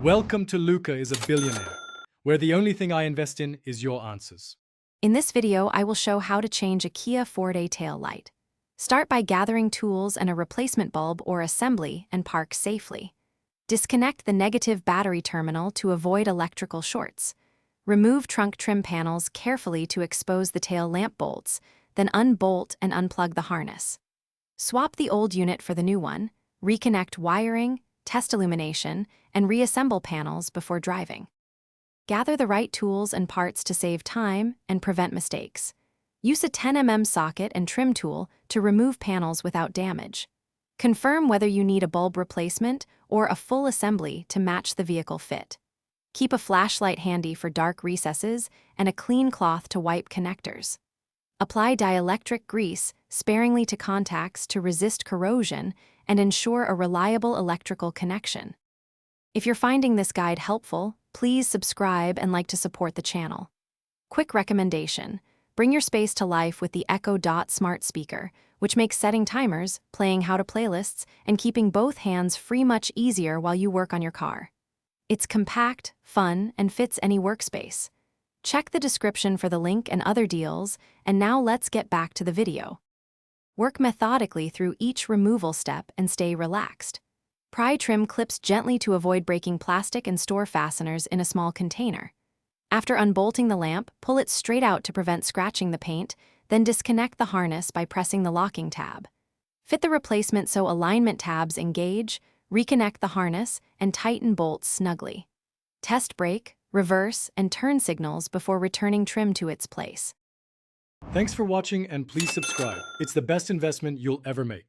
Welcome to Luca is a Billionaire, where the only thing I invest in is your answers. In this video, I will show how to change a Kia Forte tail light. Start by gathering tools and a replacement bulb or assembly and park safely. Disconnect the negative battery terminal to avoid electrical shorts. Remove trunk trim panels carefully to expose the tail lamp bolts, then unbolt and unplug the harness. Swap the old unit for the new one, reconnect wiring, test illumination, and reassemble panels before driving. Gather the right tools and parts to save time and prevent mistakes. Use a 10mm socket and trim tool to remove panels without damage. Confirm whether you need a bulb replacement or a full assembly to match the vehicle fit. Keep a flashlight handy for dark recesses and a clean cloth to wipe connectors. Apply dielectric grease sparingly to contacts to resist corrosion and ensure a reliable electrical connection. If you're finding this guide helpful, please subscribe and like to support the channel. Quick recommendation: bring your space to life with the Echo Dot smart speaker, which makes setting timers, playing how to playlists, and keeping both hands free much easier while you work on your car. It's compact, fun, and fits any workspace. Check the description for the link and other deals, and now let's get back to the video. Work methodically through each removal step and stay relaxed. Pry trim clips gently to avoid breaking plastic and store fasteners in a small container. After unbolting the lamp, pull it straight out to prevent scratching the paint, then disconnect the harness by pressing the locking tab. Fit the replacement so alignment tabs engage, reconnect the harness, and tighten bolts snugly. Test brake, reverse, and turn signals before returning trim to its place. Thanks for watching and please subscribe. It's the best investment you'll ever make.